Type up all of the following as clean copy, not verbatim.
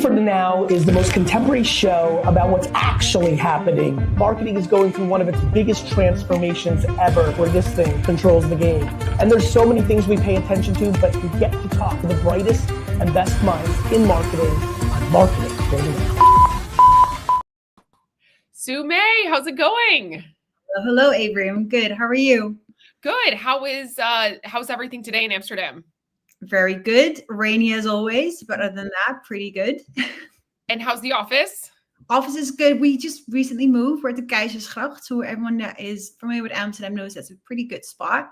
for the Now is the most contemporary show about what's actually happening. Marketing is going through one of its biggest transformations ever, where this thing controls the game. And there's so many things we pay attention to, but we get to talk to the brightest and best minds in marketing on Marketing for the Now. Sue May, how's it going? Hello, Avery. I'm good. How are you? Good. How's everything today in Amsterdam? Very good. Rainy as always, but other than that, pretty good. And how's the office? Office is good. We just recently moved. We're at the Keizersgracht, so everyone that is familiar with Amsterdam knows that's a pretty good spot.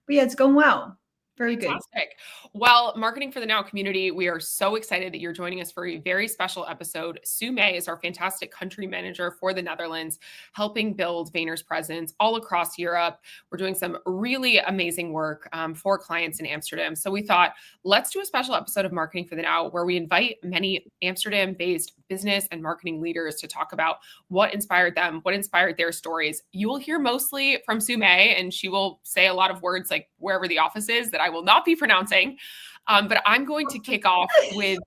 But yeah, it's going well. Very Fantastic. good. Well, Marketing for the Now community, we are so excited that you're joining us for a very special episode. Sue May is our fantastic country manager for the Netherlands, helping build Vayner's presence all across Europe. We're doing some really amazing work for clients in Amsterdam. So we thought, let's do a special episode of Marketing for the Now where we invite many Amsterdam-based business and marketing leaders to talk about what inspired them, what inspired their stories. You will hear mostly from Sue May, and she will say a lot of words like wherever the office is that I will not be pronouncing. But I'm going to kick off with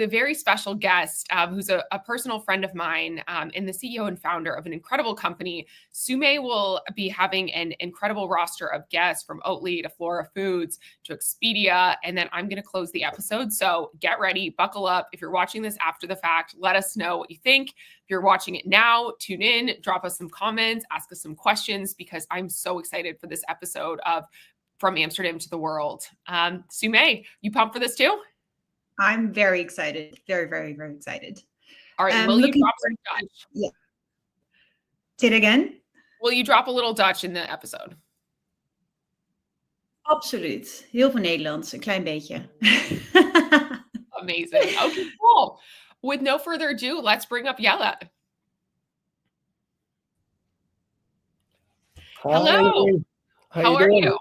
a very special guest who's a personal friend of mine and the CEO and founder of an incredible company. Sue May will be having an incredible roster of guests from Oatly to Flora Foods to Expedia. And then I'm going to close the episode. So get ready, buckle up. If you're watching this after the fact, let us know what you think. If you're watching it now, tune in, drop us some comments, ask us some questions, because I'm so excited for this episode of From Amsterdam to the World. Sue May, you pumped for this too? I'm very excited. Very, very, very excited. All right. Will you drop some Dutch? Yeah. Say it again. Will you drop a little Dutch in the episode? Absoluut. Heel veel Nederlands. Een klein beetje. Amazing. Okay, cool. With no further ado, let's bring up Jelle. Hello. How are you?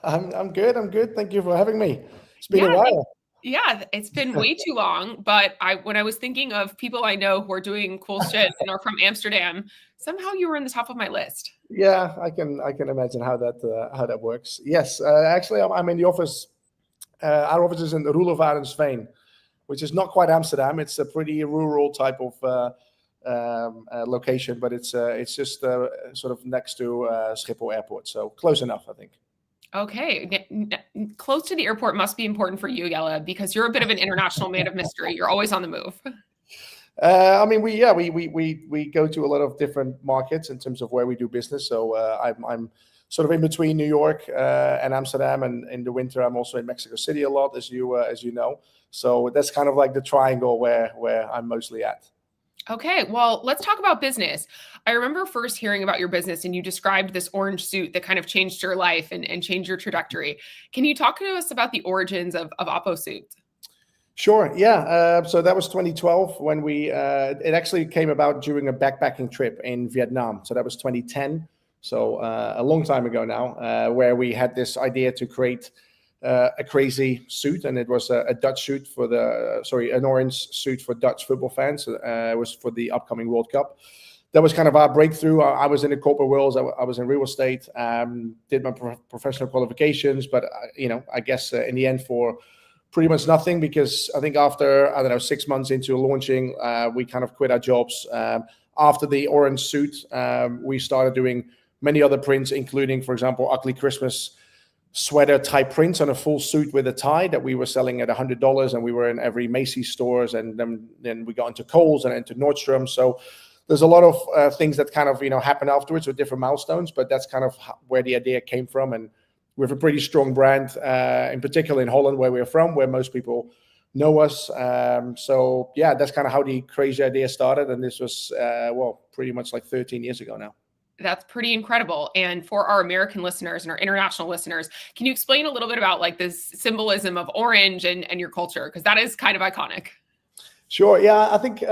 I'm good. Thank you for having me. It's been a while. Yeah, it's been way too long. But when I was thinking of people I know who are doing cool shit and are from Amsterdam, somehow you were in the top of my list. Yeah, I can imagine how that works. Yes, actually, I'm in the office. Our office is in the Roelofarensveen, which is not quite Amsterdam. It's a pretty rural type of location, but it's just sort of next to Schiphol Airport, so close enough, I think. Okay, close to the airport must be important for you, Jelle, because you're a bit of an international man of mystery. You're always on the move. I mean, we go to a lot of different markets in terms of where we do business. So I'm sort of in between New York and Amsterdam, and in the winter I'm also in Mexico City a lot, as you know. So that's kind of like the triangle where I'm mostly at. Okay, well, let's talk about business. I remember first hearing about your business and you described this orange suit that kind of changed your life and changed your trajectory. Can you talk to us about the origins of Oppo Suit? Sure, yeah. So that was 2012 when it actually came about during a backpacking trip in Vietnam. So that was 2010. So a long time ago now, where we had this idea to create a crazy suit, and it was an orange suit for Dutch football fans. It was for the upcoming World Cup. That was kind of our breakthrough. I was in the corporate world. I was in real estate. Did my professional qualifications, but I guess in the end for pretty much nothing, because I think after 6 months into launching, we kind of quit our jobs. After the orange suit, we started doing many other prints, including, for example, Ugly Christmas sweater type prints on a full suit with a tie that we were selling at $100, and we were in every Macy's stores, and then we got into Kohl's and into Nordstrom. So there's a lot of things that kind of happen afterwards with different milestones, but that's kind of where the idea came from. And we have a pretty strong brand, in particular in Holland, where we're from, where most people know us. So yeah, that's kind of how the crazy idea started, and this was pretty much like 13 years ago now. That's pretty incredible. And for our American listeners and our international listeners, can you explain a little bit about like this symbolism of orange and your culture? Because that is kind of iconic. Sure. Yeah, I think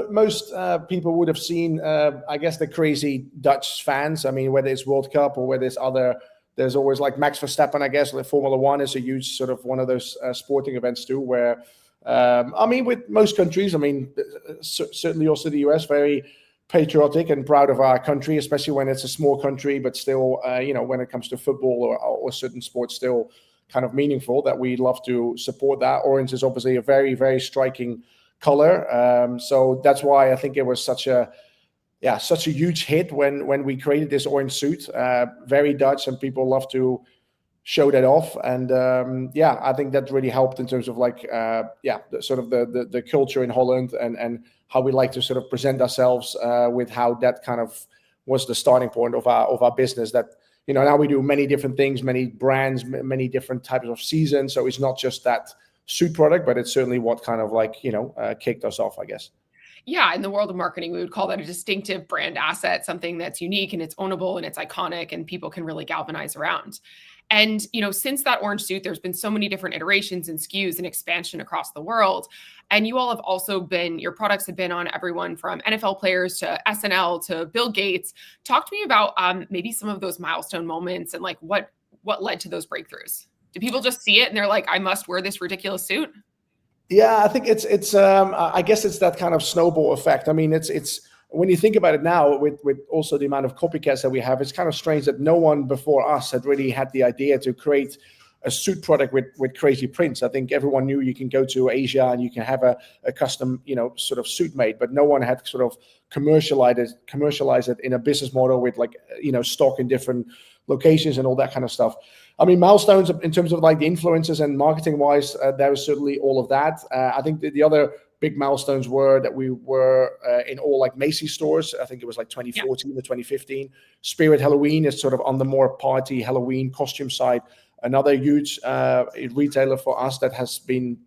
most people would have seen, I guess, the crazy Dutch fans. I mean, whether it's World Cup or whether it's there's always like Max Verstappen, I guess, like Formula One is a huge sort of one of those sporting events too, where, I mean, with most countries, I mean, certainly also the US, very patriotic and proud of our country, especially when it's a small country, but still, when it comes to football or certain sports, still kind of meaningful that we love to support that. Orange is obviously a very, very striking color. So that's why I think it was such a huge hit when we created this orange suit. Very Dutch, and people love to show that off. And I think that really helped in terms of like the culture in Holland and how we like to sort of present ourselves with how that kind of was the starting point of our business. That, you know, now we do many different things, many brands, many different types of seasons. So it's not just that suit product, but it's certainly what kind of like, kicked us off, I guess. Yeah, in the world of marketing, we would call that a distinctive brand asset, something that's unique and it's ownable and it's iconic and people can really galvanize around. And, since that orange suit, there's been so many different iterations and SKUs and expansion across the world. And you all have also your products have been on everyone from NFL players to SNL to Bill Gates. Talk to me about maybe some of those milestone moments and like what led to those breakthroughs. Do people just see it and they're like, I must wear this ridiculous suit? Yeah, I think it's I guess it's that kind of snowball effect. I mean, it's when you think about it now, with also the amount of copycats that we have, it's kind of strange that no one before us had really had the idea to create a suit product with crazy prints. I think everyone knew you can go to Asia and you can have a custom, sort of suit made, but no one had sort of commercialized it in a business model with like, stock in different locations and all that kind of stuff. I mean, milestones in terms of like the influencers and marketing wise, there was certainly all of that. I think the other big milestones were that we were in all like Macy's stores. I think it was like 2014 to 2015. Spirit Halloween is sort of on the more party Halloween costume side. Another huge retailer for us that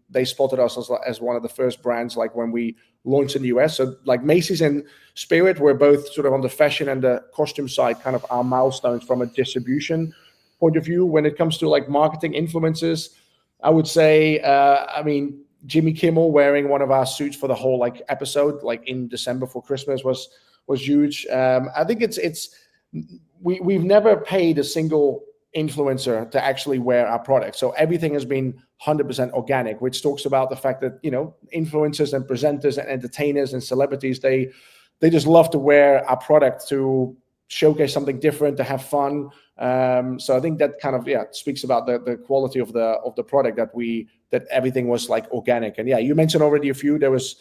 they spotted us as one of the first brands, like when we launched in the US. So like Macy's and Spirit were both sort of on the fashion and the costume side, kind of our milestones from a distribution point of view. When it comes to like marketing influences, I would say, Jimmy Kimmel wearing one of our suits for the whole like episode, like in December for Christmas was huge. I think we've never paid a single influencer to actually wear our product. So everything has been 100% organic, which talks about the fact that, influencers and presenters and entertainers and celebrities, they just love to wear our product to showcase something different, to have fun. So I think that kind of speaks about the quality of the product that everything was like organic. And you mentioned already a few. There was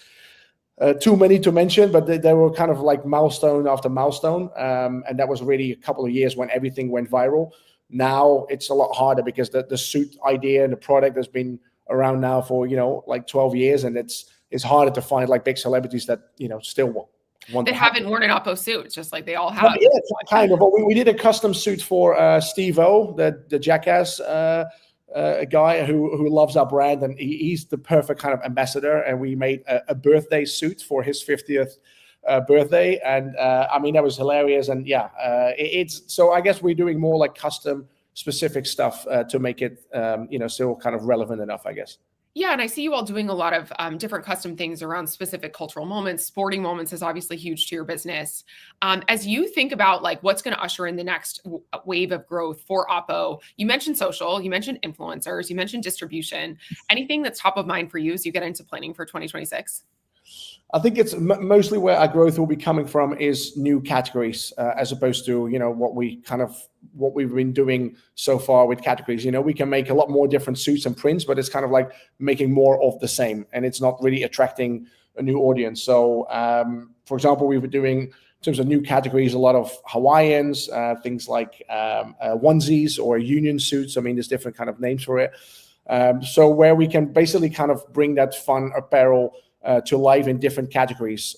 too many to mention, but they were kind of like milestone after milestone. And that was really a couple of years when everything went viral. Now it's a lot harder because the suit idea and the product has been around now for like 12 years, and it's harder to find like big celebrities that still want they to haven't worn an Oppo suit, just like they all have. Yeah, kind of. We did a custom suit for Steve-O, the Jackass guy who loves our brand, and he's the perfect kind of ambassador. And we made a birthday suit for his 50th birthday, and that was hilarious. And it's so I guess we're doing more like custom specific stuff to make it still kind of relevant enough, I guess. Yeah, and I see you all doing a lot of different custom things around specific cultural moments. Sporting moments is obviously huge to your business. As you think about like what's going to usher in the next wave of growth for Oppo, you mentioned social, you mentioned influencers, you mentioned distribution. Anything that's top of mind for you as you get into planning for 2026? I think it's mostly where our growth will be coming from is new categories, as opposed to what we've been doing so far with categories. We can make a lot more different suits and prints, but it's kind of like making more of the same, and it's not really attracting a new audience. So, for example, we were doing in terms of new categories a lot of Hawaiians, things like onesies or union suits. I mean, there's different kind of names for it. So where we can basically kind of bring that fun apparel to life in different categories.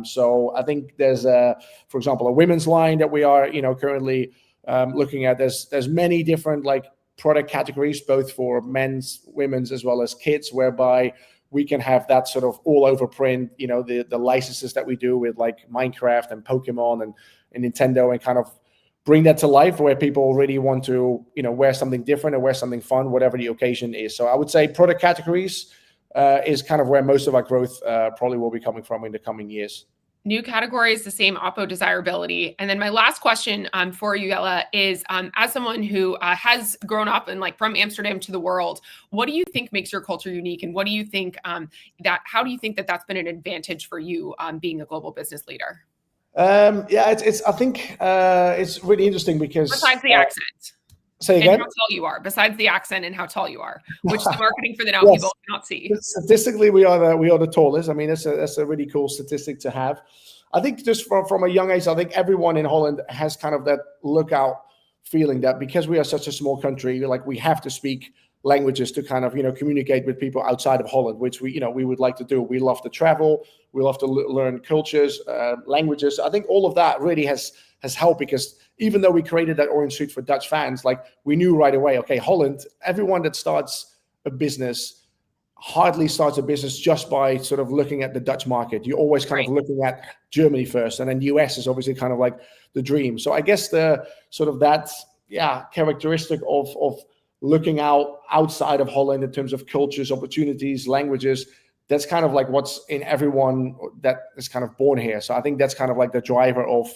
So I think there's for example, a women's line that we are, currently looking at. There's many different like product categories, both for men's, women's, as well as kids, whereby we can have that sort of all over print, the licenses that we do with like Minecraft and Pokemon and Nintendo, and kind of bring that to life where people really want to, wear something different or wear something fun, whatever the occasion is. So I would say product categories is kind of where most of our growth probably will be coming from in the coming years. New categories, the same Oppo desirability. And then my last question for you, Jelle, is as someone who has grown up and like from Amsterdam to the world, what do you think makes your culture unique? And what do you think how do you think that that's been an advantage for you being a global business leader? I think it's really interesting because besides the accent. Say And again? how tall you are, besides the accent and how tall you are, which the marketing for the now Yes. people cannot see. Statistically, we are the tallest. I mean, that's a really cool statistic to have. I think just from a young age, I think everyone in Holland has kind of that lookout feeling that because we are such a small country, like we have to speak languages to kind of, you know, communicate with people outside of Holland, which we, you know, we would like to do. We love to travel. We love to learn cultures, languages. I think all of that really has helped, because even though we created that orange suit for Dutch fans, like we knew right away, okay, Holland, everyone that starts a business hardly starts a business just by sort of looking at the Dutch market. You're always kind of looking at Germany first, and then US is obviously kind of like the dream. So I guess the sort of that, characteristic of looking outside of Holland in terms of cultures, opportunities, languages, that's kind of like what's in everyone that is kind of born here. So I think that's kind of like the driver of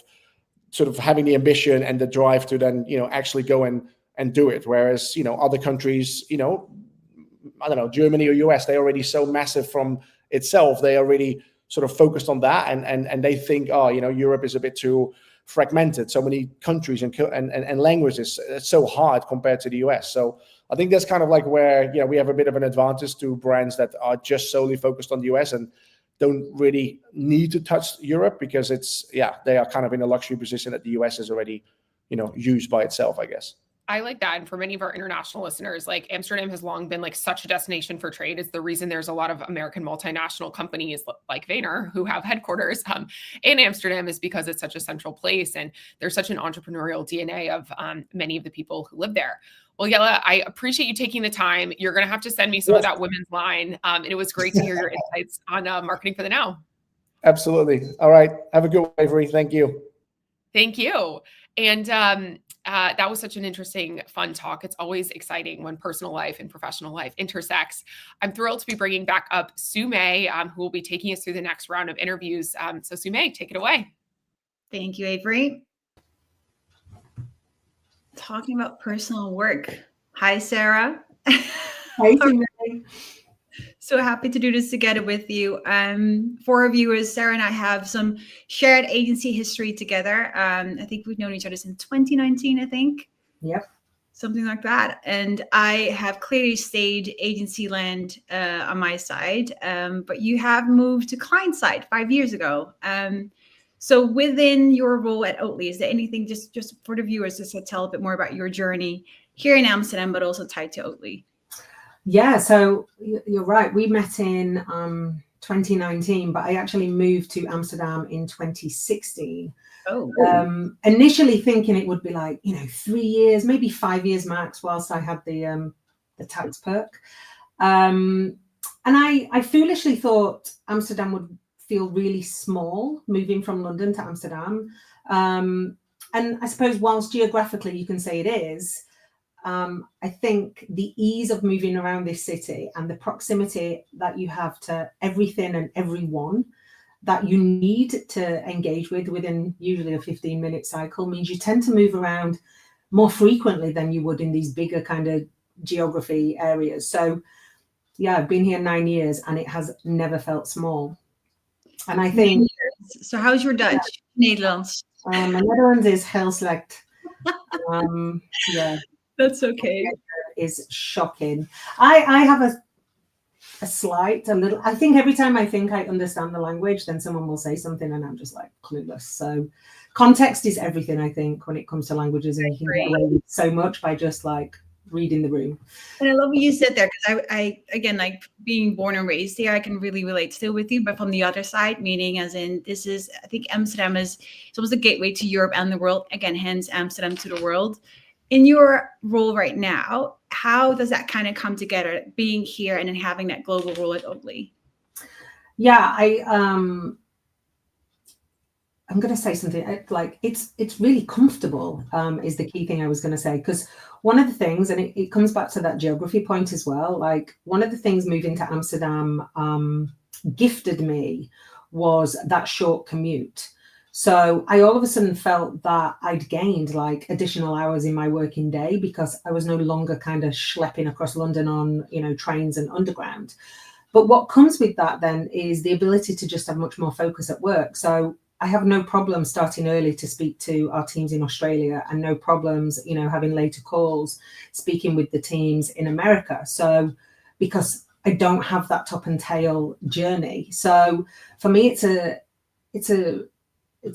sort of having the ambition and the drive to then, you know, actually go and do it. Whereas, you know, other countries, you know, I don't know, Germany or US, they're already so massive from itself. They are really sort of focused on that. And they think, oh, you know, Europe is a bit too fragmented, so many countries and languages. It's so hard compared to the US. So I think that's kind of like where, you know, we have a bit of an advantage to brands that are just solely focused on the US and don't really need to touch Europe, because it's, they are kind of in a luxury position that the US is already, you know, used by itself, I guess. I like that. And for many of our international listeners, like Amsterdam has long been like such a destination for trade. It's the reason there's a lot of American multinational companies like Vayner who have headquarters in Amsterdam, is because it's such a central place. And there's such an entrepreneurial DNA of many of the people who live there. Well, Jelle, I appreciate you taking the time. You're going to have to send me some of that women's line. And it was great to hear your insights on marketing for the now. Absolutely. All right. Have a good one, Avery. Thank you. Thank you. And that was such an interesting, fun talk. It's always exciting when personal life and professional life intersects. I'm thrilled to be bringing back up Sue May, who will be taking us through the next round of interviews. So Sue May, take it away. Thank you, Avery. Talking about personal work. Hi, Sarah. Hi, Sue May. So happy to do this together with you. For our viewers, Sarah and I have some shared agency history together. I think we've known each other since 2019, I think. Yep. Something like that. And I have clearly stayed agency land on my side, but you have moved to client side 5 years ago. So within your role at Oatly, is there anything just for the viewers just to tell a bit more about your journey here in Amsterdam, but also tied to Oatly? Yeah, so you're right. We met in 2019, but I actually moved to Amsterdam in 2016. Oh. Initially thinking it would be like, 3 years, maybe 5 years max, whilst I had the tax perk. And I foolishly thought Amsterdam would feel really small, moving from London to Amsterdam. And I suppose whilst geographically you can say it is, I think the ease of moving around this city and the proximity that you have to everything and everyone that you need to engage with within usually a 15-minute cycle means you tend to move around more frequently than you would in these bigger kind of geography areas. So yeah, I've been here 9 years and it has never felt small. And I think... So how's your Dutch? Nederlands? My Netherlands is heel slecht. Yeah. That's okay. Is shocking. I have a little, I think every time I think I understand the language, then someone will say something and I'm just like clueless. So context is everything, I think, when it comes to languages, and you can get away with so much by just like reading the room. And I love what you said there, because I again, like being born and raised here, I can really relate still with you, but from the other side, meaning as in I think Amsterdam is almost a gateway to Europe and the world, again, hence Amsterdam to the world. In your role right now, how does that kind of come together, being here and then having that global role at Oatly? Yeah, I'm going to say something like it's really comfortable is the key thing I was going to say, because one of the things, and it comes back to that geography point as well, like one of the things moving to Amsterdam gifted me was that short commute. So I all of a sudden felt that I'd gained like additional hours in my working day because I was no longer kind of schlepping across London on, trains and underground. But what comes with that then is the ability to just have much more focus at work. So I have no problem starting early to speak to our teams in Australia, and no problems, having later calls, speaking with the teams in America. So, because I don't have that top and tail journey. So for me, it's a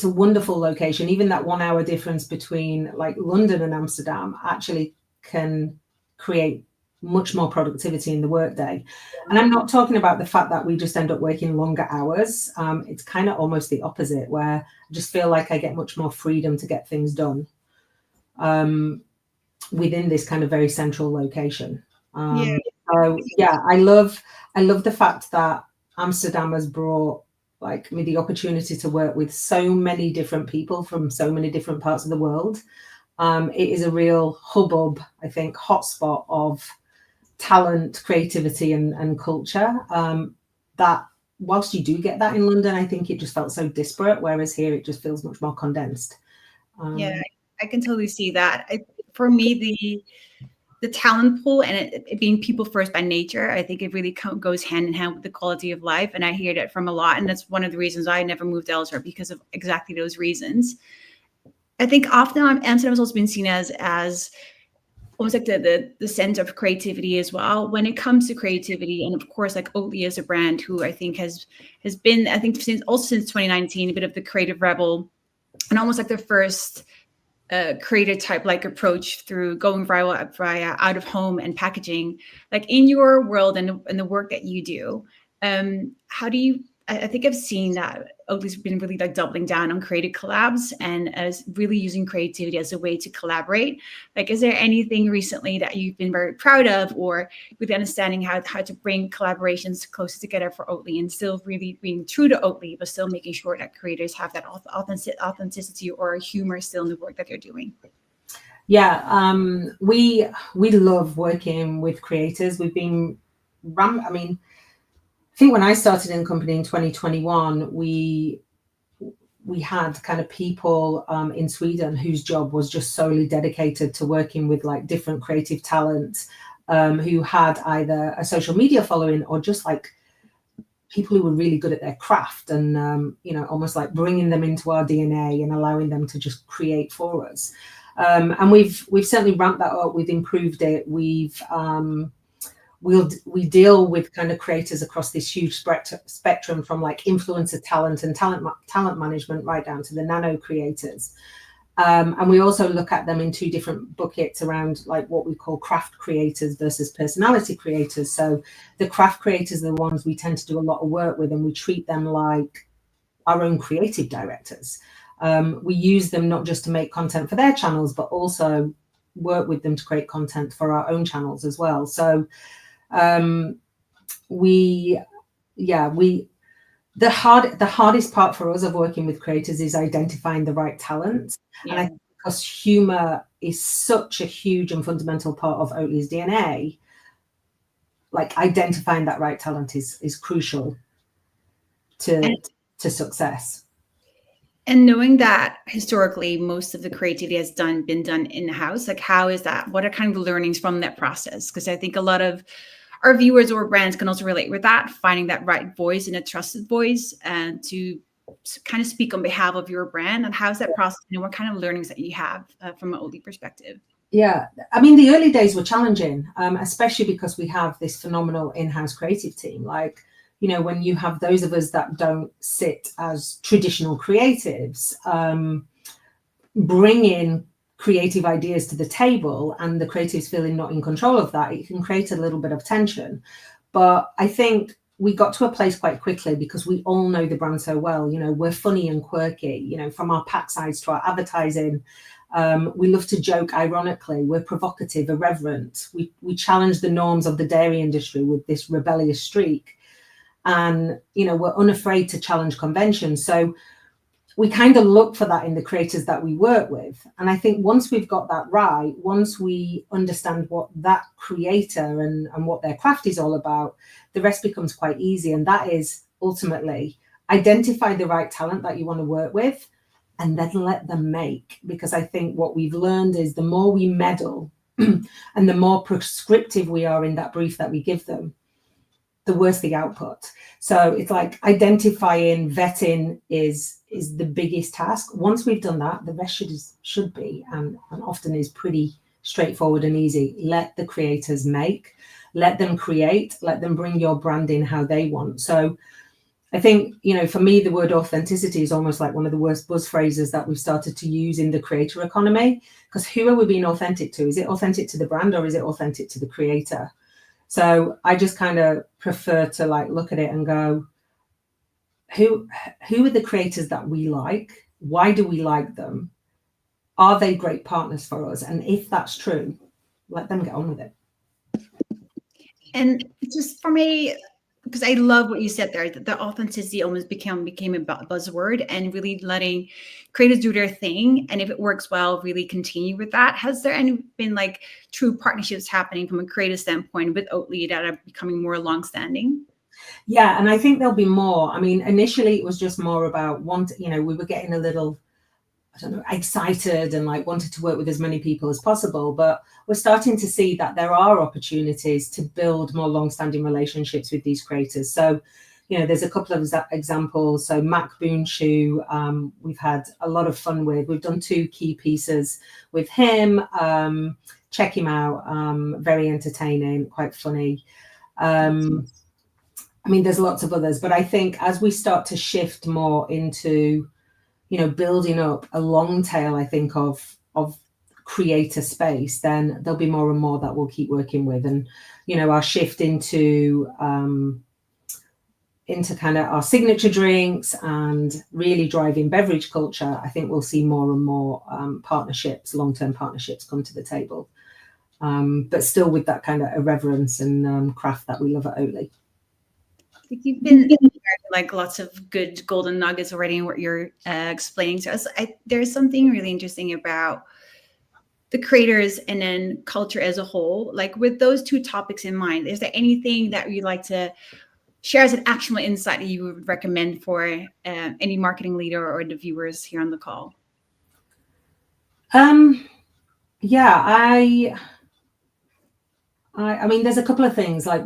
wonderful location. Even that 1 hour difference between like London and Amsterdam actually can create much more productivity in the workday. And I'm not talking about the fact that we just end up working longer hours. It's kind of almost the opposite, where I just feel like I get much more freedom to get things done within this kind of very central location. So yeah, I love the fact that Amsterdam has brought like me the opportunity to work with so many different people from so many different parts of the world. It is a real hubbub, I think, hotspot of talent, creativity, and culture. That whilst you do get that in London, I think it just felt so disparate, whereas here it just feels much more condensed. Yeah, I can totally see that. For me, the talent pool and it being people first by nature, I think it really goes hand in hand with the quality of life. And I hear that from a lot. And that's one of the reasons I never moved elsewhere, because of exactly those reasons. I think often Amsterdam has also been seen as almost like the center of creativity as well when it comes to creativity. And of course, like Oatly is a brand who I think has been, I think since 2019, a bit of the creative rebel, and almost like the first creator type like approach through going viral via out of home and packaging. Like in your world and the work that you do, how do you, I think I've seen that Oatly's been really like doubling down on creative collabs and as really using creativity as a way to collaborate. Like, is there anything recently that you've been very proud of, or with understanding how to bring collaborations closer together for Oatly and still really being true to Oatly, but still making sure that creators have that authenticity or humor still in the work that they're doing? Yeah, we love working with creators. We've been I think when I started in the company in 2021, we had kind of people in Sweden whose job was just solely dedicated to working with like different creative talent who had either a social media following or just like people who were really good at their craft, and almost like bringing them into our DNA and allowing them to just create for us. And we've certainly ramped that up. We've improved it. We deal with kind of creators across this huge spectrum, from like influencer talent and talent management right down to the nano creators. And we also look at them in two different buckets around like what we call craft creators versus personality creators. So the craft creators are the ones we tend to do a lot of work with, and we treat them like our own creative directors. We use them not just to make content for their channels, but also work with them to create content for our own channels as well. So the hardest part for us of working with creators is identifying the right talent. Yeah. And I think because humor is such a huge and fundamental part of Oatly's DNA, like identifying that right talent is crucial to success. And knowing that historically most of the creativity has been done in-house, like how is that? What are kind of the learnings from that process? Because I think a lot of our viewers or brands can also relate with that, finding that right voice and a trusted voice and to kind of speak on behalf of your brand. And how's that process? And what kind of learnings that you have from an Oatly perspective? Yeah, I mean, the early days were challenging, especially because we have this phenomenal in-house creative team. Like, when you have those of us that don't sit as traditional creatives, bring in creative ideas to the table, and the creatives feeling not in control of that, it can create a little bit of tension. But I think we got to a place quite quickly because we all know the brand so well. We're funny and quirky, from our pack size to our advertising. We love to joke ironically. We're provocative, irreverent. We challenge the norms of the dairy industry with this rebellious streak. And, we're unafraid to challenge conventions. So we kind of look for that in the creators that we work with. And I think once we've got that right, once we understand what that creator and what their craft is all about, the rest becomes quite easy. And that is ultimately identify the right talent that you want to work with and then let them make. Because I think what we've learned is the more we meddle and the more prescriptive we are in that brief that we give them, the worse the output. So it's like identifying, vetting is the biggest task. Once we've done that, the rest should be and often is pretty straightforward and easy. Let the creators make, let them create, let them bring your brand in how they want. So I think, for me, the word authenticity is almost like one of the worst buzz phrases that we've started to use in the creator economy, because who are we being authentic to? Is it authentic to the brand or is it authentic to the creator? So I just kind of prefer to like look at it and go, who are the creators that we like? Why do we like them? Are they great partners for us? And if that's true, let them get on with it. And just for me, because I love what you said there, that the authenticity almost became a buzzword, and really letting creators do their thing. And if it works well, really continue with that. Has there been like true partnerships happening from a creative standpoint with Oatly that are becoming more longstanding? Yeah, and I think there'll be more. I mean, initially it was just more about we were getting a little, I don't know, excited and like wanted to work with as many people as possible. But we're starting to see that there are opportunities to build more long-standing relationships with these creators. So, there's a couple of examples. So Mac Boonshoe, we've had a lot of fun with. We've done 2 key pieces with him. Check him out. Very entertaining, quite funny. I mean, there's lots of others, but I think as we start to shift more into building up a long tail, I think, of creator space, then there'll be more and more that we'll keep working with. And, our shift into kind of our signature drinks and really driving beverage culture, I think we'll see more and more partnerships, long-term partnerships come to the table. But still with that kind of irreverence and craft that we love at Oatly. You've been like lots of good golden nuggets already in what you're explaining to us. There's something really interesting about the creators and then culture as a whole. Like with those 2 topics in mind, is there anything that you'd like to share as an actionable insight that you would recommend for any marketing leader or the viewers here on the call? Yeah, I mean, there's a couple of things. Like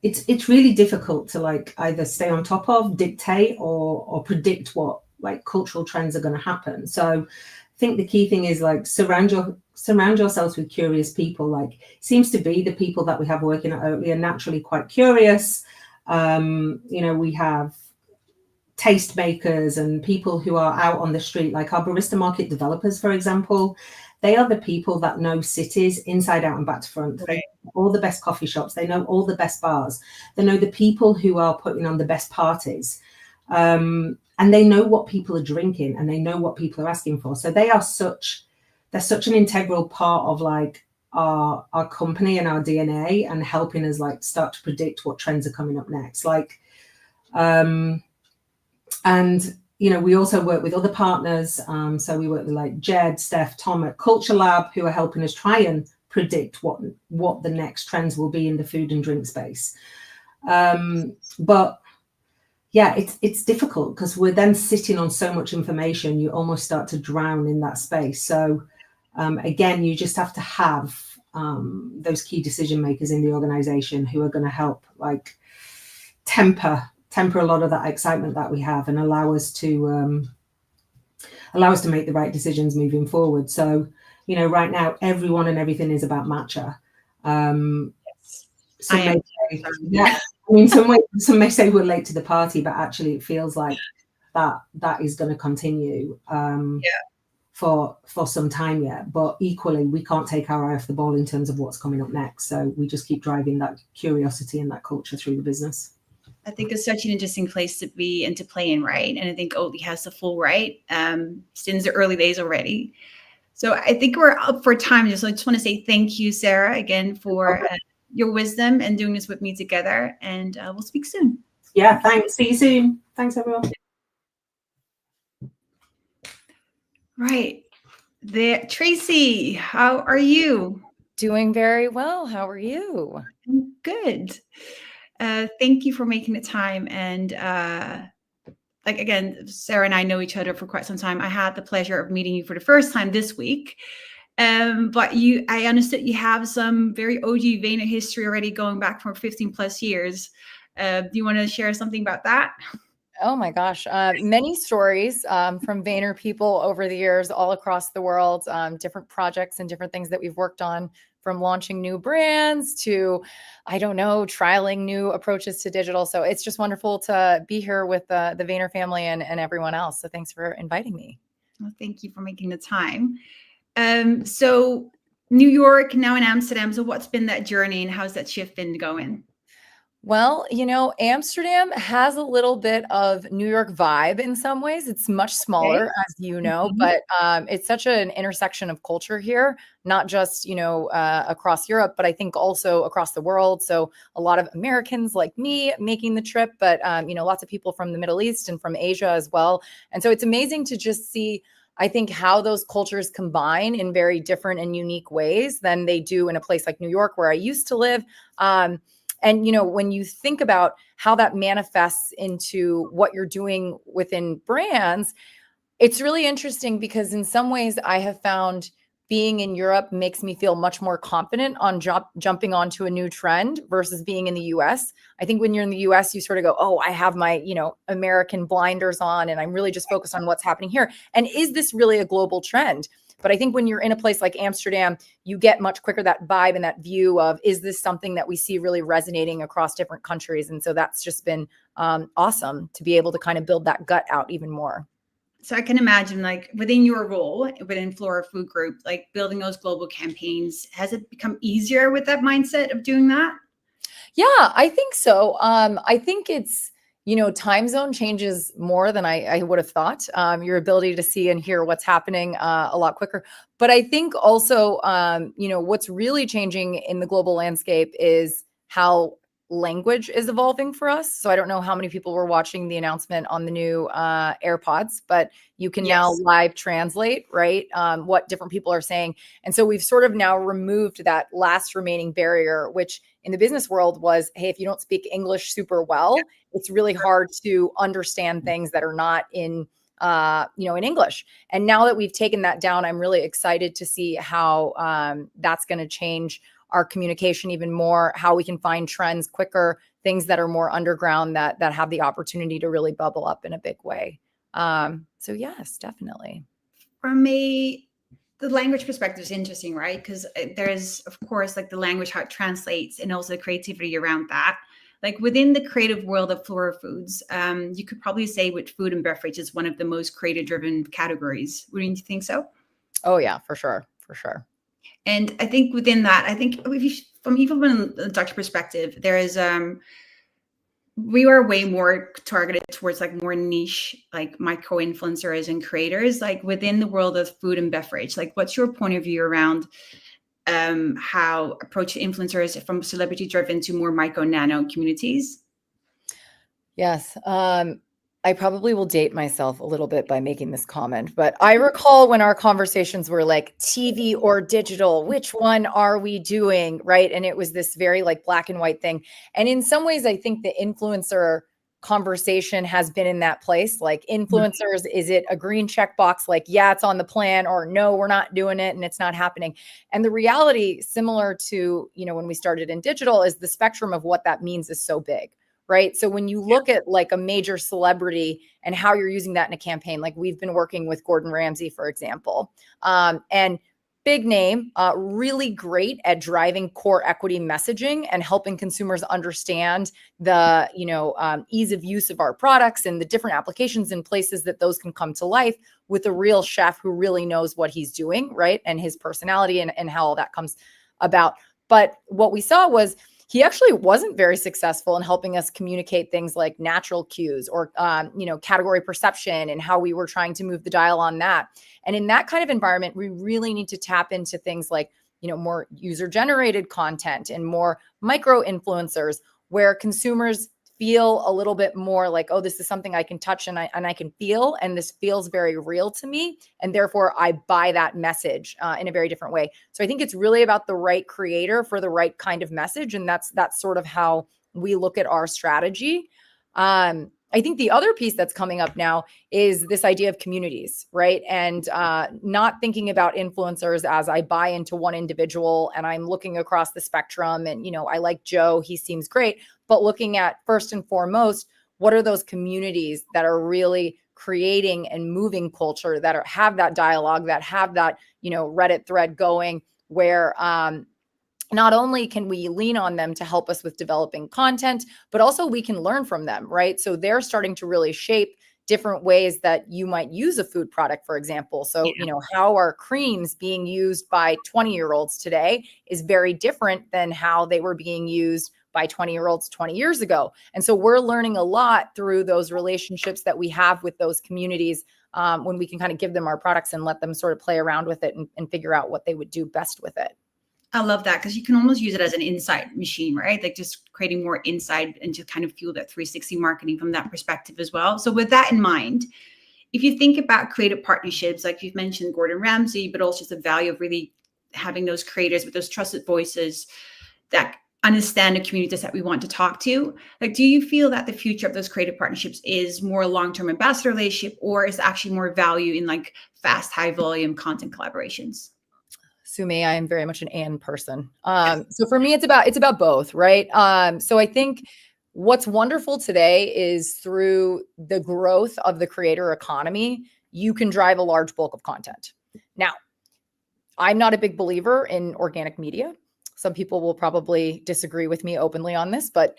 it's really difficult to like either stay on top of, dictate, or predict what like cultural trends are going to happen. So I think the key thing is like surround yourselves with curious people. Like seems to be the people that we have working at Oatly are naturally quite curious. We have taste makers and people who are out on the street, like our barista market developers, for example. They are the people that know cities inside out and back to front. Right. They know all the best coffee shops. They know all the best bars. They know the people who are putting on the best parties. And they know what people are drinking and they know what people are asking for. So they're such an integral part of like our company and our DNA, and helping us like start to predict what trends are coming up next. Like, we also work with other partners. So we work with like Jed, Steph, Tom at Culture Lab, who are helping us try and predict what the next trends will be in the food and drink space. But yeah, it's difficult because we're then sitting on so much information, you almost start to drown in that space. So again, you just have to have those key decision makers in the organization who are going to help like temper a lot of that excitement that we have and allow us to make the right decisions moving forward. So, right now, everyone and everything is about matcha. Some may say we're late to the party, but actually it feels like that is going to continue for some time yet. But equally, we can't take our eye off the ball in terms of what's coming up next. So we just keep driving that curiosity and that culture through the business. I think it's such an interesting place to be and to play in, right? And I think Oatly has the full right since the early days already. So I think we're up for time. So I just want to say thank you, Sarah, again for your wisdom and doing this with me together. And we'll speak soon. Yeah, thanks. See you soon. Thanks, everyone. Right. There, Tracy, how are you? Doing very well. How are you? I'm good. Thank you for making the time. And again, Sarah and I know each other for quite some time. I had the pleasure of meeting you for the first time this week. But I understood you have some very OG Vayner history already going back for 15 plus years. Do you want to share something about that? Oh my gosh. Many stories from Vayner people over the years, all across the world, different projects and different things that we've worked on, from launching new brands to, I don't know, trialing new approaches to digital. So it's just wonderful to be here with the Vayner family and everyone else. So thanks for inviting me. Well, thank you for making the time. So New York, now in Amsterdam. So what's been that journey and how's that shift been going? Well, Amsterdam has a little bit of New York vibe in some ways. It's much Okay. smaller, as you know, Mhm. but it's such an intersection of culture here, not just, across Europe, but I think also across the world. So a lot of Americans like me making the trip, but, lots of people from the Middle East and from Asia as well. And so it's amazing to just see, I think, how those cultures combine in very different and unique ways than they do in a place like New York, where I used to live. And, when you think about how that manifests into what you're doing within brands, it's really interesting because in some ways I have found being in Europe makes me feel much more confident on jumping onto a new trend versus being in the US. I think when you're in the US, you sort of go, oh, I have my, American blinders on and I'm really just focused on what's happening here. And is this really a global trend? But I think when you're in a place like Amsterdam, you get much quicker that vibe and that view of, is this something that we see really resonating across different countries? And so that's just been awesome to be able to kind of build that gut out even more. So I can imagine, like, within your role within Flora Food Group, like building those global campaigns, has it become easier with that mindset of doing that? Yeah, I think so. I think it's, time zone changes more than I would have thought. Your ability to see and hear what's happening a lot quicker. But I think also, what's really changing in the global landscape is how language is evolving for us. So I don't know how many people were watching the announcement on the new AirPods, but you can now Yes. live translate, right? What different people are saying. And so we've sort of now removed that last remaining barrier, which in the business world was, hey, if you don't speak English super well, it's really hard to understand things that are not in in English. And now that we've taken that down, I'm really excited to see how that's going to change our communication even more, how we can find trends quicker, things that are more underground that have the opportunity to really bubble up in a big way. So yes, definitely. From the language perspective is interesting, right? Because there's, of course, like the language, how it translates, and also the creativity around that. Like within the creative world of Flora Foods, you could probably say with food and beverage is one of the most creative driven categories. Wouldn't you think so? Oh yeah, for sure. For sure. And I think within that, I think from even from a Dutch perspective, there is we are way more targeted towards like more niche, like micro influencers and creators, like within the world of food and beverage. Like, what's your point of view around how approach influencers from celebrity driven to more micro nano communities? Yes. I probably will date myself a little bit by making this comment, but I recall when our conversations were like TV or digital, which one are we doing? Right. And it was this very like black and white thing. And in some ways, I think the influencer conversation has been in that place. Like influencers, is it a green check box? Like, yeah, it's on the plan, or no, we're not doing it and it's not happening. And the reality, similar to, when we started in digital, is the spectrum of what that means is so big. Right. So when you look at like a major celebrity and how you're using that in a campaign, like we've been working with Gordon Ramsay, for example, and big name, really great at driving core equity messaging and helping consumers understand the, ease of use of our products and the different applications and places that those can come to life with a real chef who really knows what he's doing, right? And his personality and how all that comes about. But what we saw was he actually wasn't very successful in helping us communicate things like natural cues or, category perception and how we were trying to move the dial on that. And in that kind of environment, we really need to tap into things like, more user generated content and more micro influencers where consumers feel a little bit more like, oh, this is something I can touch and I can feel, and this feels very real to me. And therefore I buy that message in a very different way. So I think it's really about the right creator for the right kind of message. And that's sort of how we look at our strategy. I think the other piece that's coming up now is this idea of communities, right? And not thinking about influencers as I buy into one individual and I'm looking across the spectrum and, I like Joe, he seems great, but looking at first and foremost, what are those communities that are really creating and moving culture, that have that dialogue, that have that, Reddit thread going, where not only can we lean on them to help us with developing content, but also we can learn from them, right? So they're starting to really shape different ways that you might use a food product, for example. So, how are creams being used by 20-year-olds today is very different than how they were being used by 20-year-olds 20 years ago. And so we're learning a lot through those relationships that we have with those communities, when we can kind of give them our products and let them sort of play around with it and figure out what they would do best with it. I love that, because you can almost use it as an insight machine, right? Like just creating more insight and to kind of fuel that 360 marketing from that perspective as well. So with that in mind, if you think about creative partnerships, like you've mentioned Gordon Ramsay, but also the value of really having those creators with those trusted voices that understand the communities that we want to talk to, like, do you feel that the future of those creative partnerships is more long-term ambassador relationship, or is actually more value in like fast, high volume content collaborations? Sumi, I am very much an and person. So for me, it's about both, right? So I think what's wonderful today is through the growth of the creator economy, you can drive a large bulk of content. Now, I'm not a big believer in organic media. Some people will probably disagree with me openly on this, but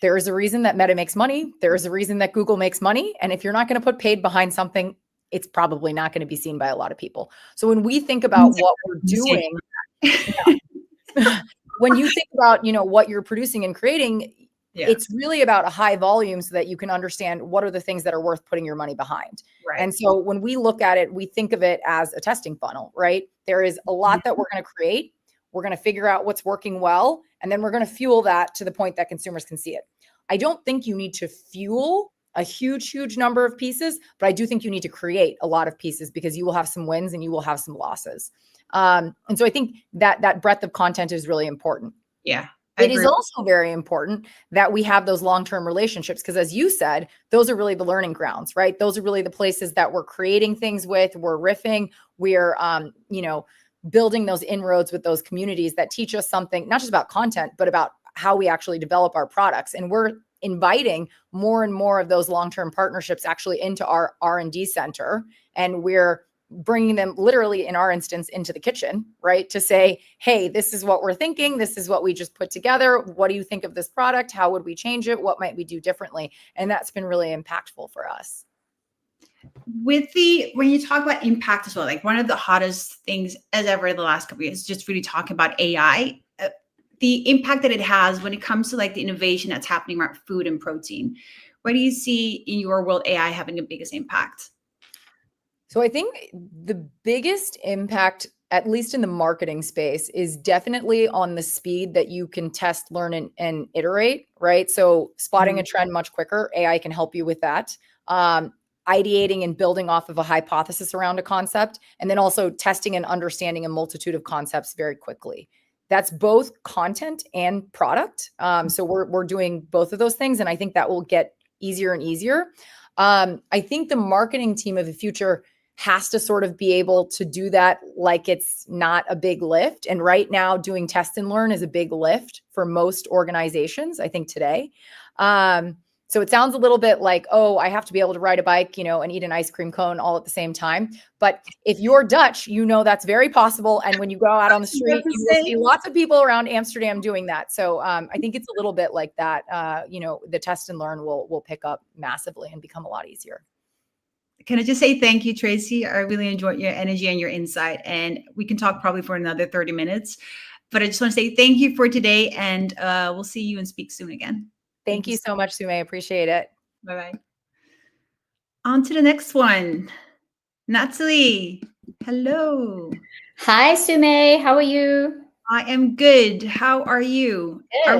there is a reason that Meta makes money. There is a reason that Google makes money. And if you're not going to put paid behind something, it's probably not going to be seen by a lot of people. So when we think about what we're doing, when you think about, what you're producing and creating, it's really about a high volume so that you can understand what are the things that are worth putting your money behind. Right. And so when we look at it, we think of it as a testing funnel, right? There is a lot that we're going to create. We're going to figure out what's working well, and then we're going to fuel that to the point that consumers can see it. I don't think you need to fuel a huge number of pieces, but I do think you need to create a lot of pieces, because you will have some wins and you will have some losses. And so I think that breadth of content is really important. Yeah. It is also very important that we have those long-term relationships, because as you said, those are really the learning grounds, right? Those are really the places that we're creating things with, we're riffing, we're, building those inroads with those communities that teach us something, not just about content, but about how we actually develop our products. And we're inviting more and more of those long-term partnerships actually into our R&D center. And we're bringing them literally, in our instance, into the kitchen, right? To say, hey, this is what we're thinking. This is what we just put together. What do you think of this product? How would we change it? What might we do differently? And that's been really impactful for us. When you talk about impact as well, like one of the hottest things as ever in the last couple of years, just really talking about AI, the impact that it has when it comes to like the innovation that's happening around food and protein. Where do you see in your world AI having the biggest impact? So I think the biggest impact, at least in the marketing space, is definitely on the speed that you can test, learn, and iterate, right? So spotting a trend much quicker, AI can help you with that. Ideating and building off of a hypothesis around a concept, and then also testing and understanding a multitude of concepts very quickly. That's both content and product. So we're doing both of those things, and I think that will get easier and easier. I think the marketing team of the future has to sort of be able to do that like it's not a big lift. And right now, doing test and learn is a big lift for most organizations, I think, today. So it sounds a little bit like, oh, I have to be able to ride a bike, and eat an ice cream cone all at the same time. But if you're Dutch, that's very possible. And when you go out on the street, you will see lots of people around Amsterdam doing that. So I think it's a little bit like that. The test and learn will pick up massively and become a lot easier. Can I just say thank you, Tracy? I really enjoyed your energy and your insight. And we can talk probably for another 30 minutes. But I just want to say thank you for today. And we'll see you and speak soon again. Thank you so much, Sumi. I appreciate it. Bye-bye. On to the next one. Natalie, hello. Hi, Sume. How are you? I am good. How are you? Good.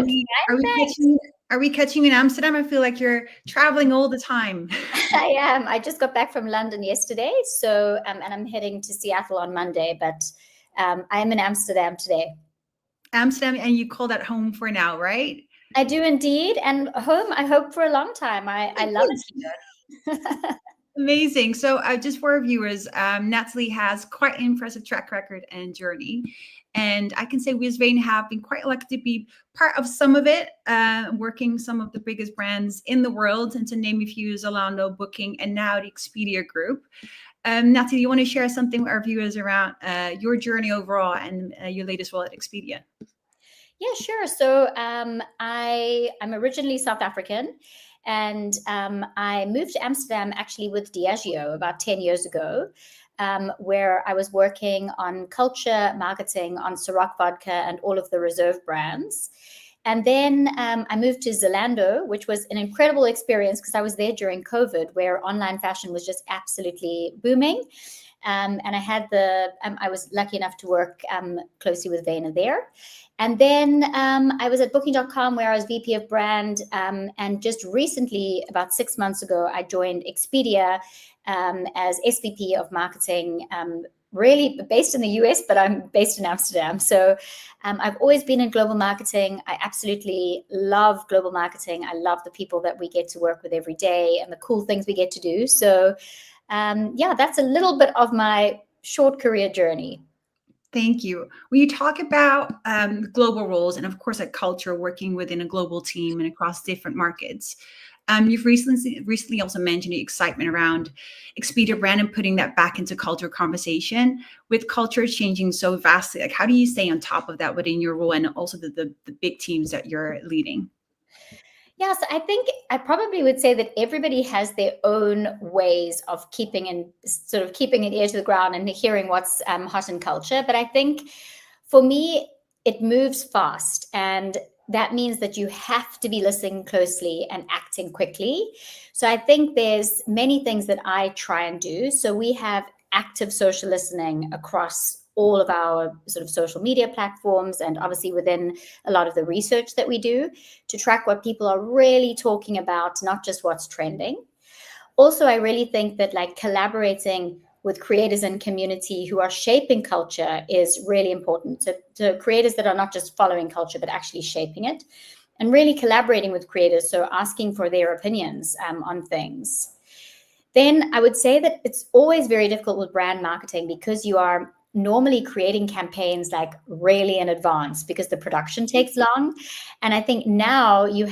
Are we catching you in Amsterdam? I feel like you're traveling all the time. I am. I just got back from London yesterday, so and I'm heading to Seattle on Monday, but I'm in Amsterdam today. Amsterdam, and you call that home for now, right? I do indeed. And home, I hope for a long time. I love it here. Amazing. So, just for our viewers, Natalie has quite an impressive track record and journey. And I can say we as Vane have been quite lucky to be part of some of it, working some of the biggest brands in the world. And to name a few, Zalando, Booking, and now the Expedia Group. Natalie, you want to share something with our viewers around your journey overall and your latest role at Expedia? Yeah, sure. So I'm originally South African, and I moved to Amsterdam actually with Diageo about 10 years ago, where I was working on culture, marketing, on Ciroc vodka and all of the reserve brands. And then I moved to Zalando, which was an incredible experience because I was there during COVID, where online fashion was just absolutely booming. And I was lucky enough to work closely with Vayner there. And then I was at Booking.com where I was VP of brand. And just recently, about 6 months ago, I joined Expedia as SVP of marketing, really based in the US, but I'm based in Amsterdam. So I've always been in global marketing. I absolutely love global marketing. I love the people that we get to work with every day and the cool things we get to do. So yeah, that's a little bit of my short career journey. Thank you. When you talk about global roles and, of course, a culture working within a global team and across different markets, you've recently also mentioned the excitement around Expedia brand and putting that back into culture conversation. With culture changing so vastly, like how do you stay on top of that within your role and also the big teams that you're leading? Yes, I think I probably would say that everybody has their own ways of keeping an ear to the ground and hearing what's hot in culture. But I think for me, it moves fast. And that means that you have to be listening closely and acting quickly. So I think there's many things that I try and do. So we have active social listening across all of our sort of social media platforms and obviously within a lot of the research that we do to track what people are really talking about, not just what's trending. Also, I really think that like collaborating with creators and community who are shaping culture is really important. To creators that are not just following culture, but actually shaping it and really collaborating with creators. So asking for their opinions on things. Then I would say that it's always very difficult with brand marketing because you are normally creating campaigns like really in advance because the production takes long. And I think now you